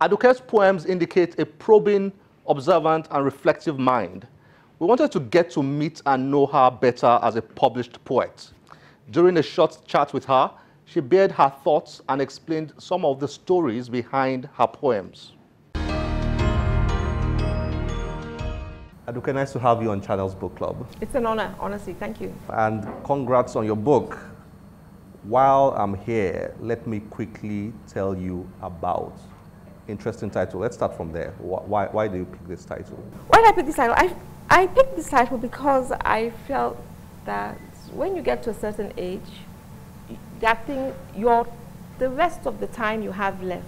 Aduke's poems indicate a probing, observant, and reflective mind. We wanted to get to meet and know her better as a published poet. During a short chat with her, she bared her thoughts and explained some of the stories behind her poems. Aduke, nice to have you on Channels Book Club. It's an honor, honestly, thank you. And congrats on your book. While I'm here, let me quickly tell you about interesting title. Let's start from there. Why do you pick this title? Why did I pick this title? I picked this title because I felt that when you get to a certain age, the rest of the time you have left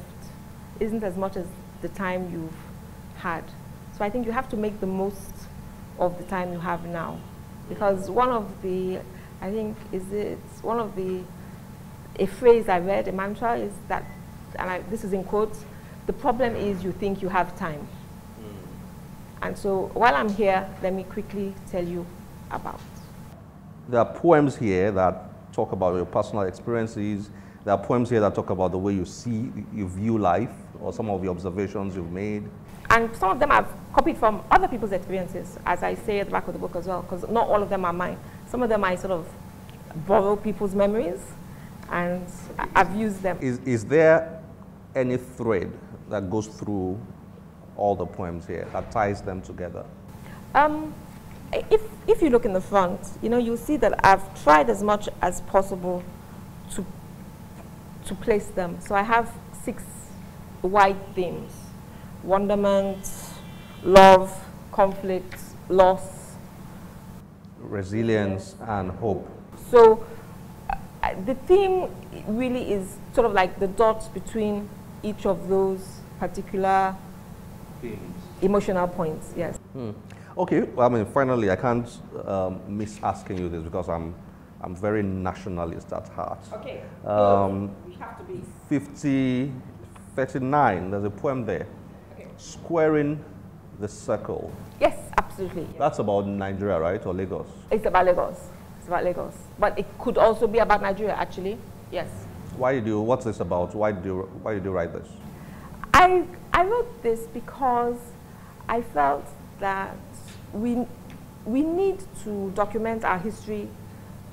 isn't as much as the time you've had. So I think you have to make the most of the time you have now. Because a phrase I read, a mantra is that, and this is in quotes, the problem is you think you have time. And so while I'm here, let me quickly tell you about. There are poems here that talk about your personal experiences. There are poems here that talk about the way you view life, or some of the observations you've made. And some of them I've copied from other people's experiences, as I say at the back of the book as well, because not all of them are mine. Some of them I sort of borrow people's memories, and I've used them. Is there any thread that goes through all the poems here that ties them together? If you look in the front, you'll see that I've tried as much as possible to place them. So I have 6 wide themes: wonderment, love, conflict, loss, resilience, and hope. So the theme really is sort of like the dots between each of those particular themes. Emotional points, yes. Okay, well, I mean, finally, I can't miss asking you this because I'm very nationalist at heart. Okay, we have to be. 39, there's a poem there. Okay. Squaring the Circle. Yes, absolutely. That's about Nigeria, right, or Lagos? It's about Lagos. It's about Lagos. But it could also be about Nigeria, actually. Yes. What's this about? Why did you write this? I wrote this because I felt that we need to document our history,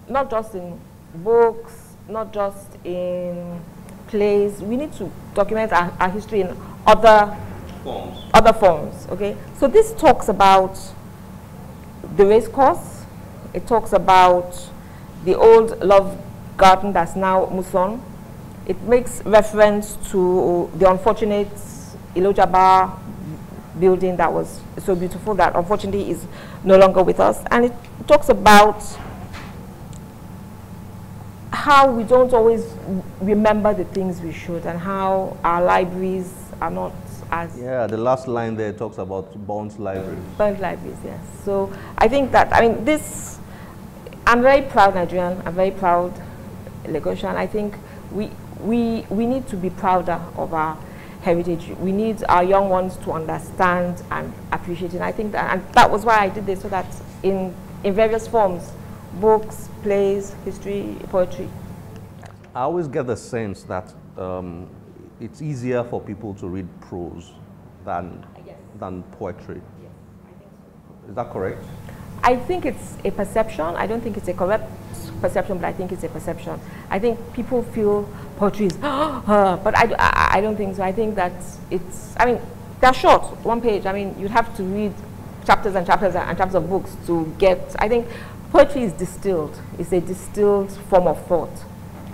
not just in books, not just in plays. We need to document our history in other forms. Okay. So this talks about the race course. It talks about the old love garden that's now Muson. It makes reference to the unfortunate Ilojaba building that was so beautiful that unfortunately is no longer with us. And it talks about how we don't always remember the things we should, and how our libraries are not as... Yeah, the last line there talks about burnt libraries. Burnt libraries, yes. So I think that, I'm very proud Nigerian, I'm very proud Lagosian. I think we need to be prouder of our heritage. We need our young ones to understand and appreciate it. I think that was why I did this, so that in various forms, books, plays, history, poetry. I always get the sense that it's easier for people to read prose than poetry. Yes, I think so. Is that correct? I think it's a perception. I don't think it's a correct perception, but I think it's a perception. I think people feel poetry is, but I don't think so. I think that they're short, 1 page. You'd have to read chapters and chapters and chapters of books to get, I think poetry is distilled. It's a distilled form of thought.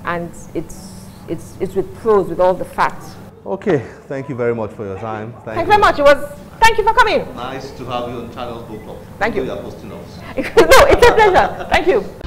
And it's with prose, with all the facts. Okay, thank you very much for your time. Thank you very much. Thank you for coming. Nice to have you on Channels Book Club. Thank you. You're hosting us. No, it's a pleasure. Thank you.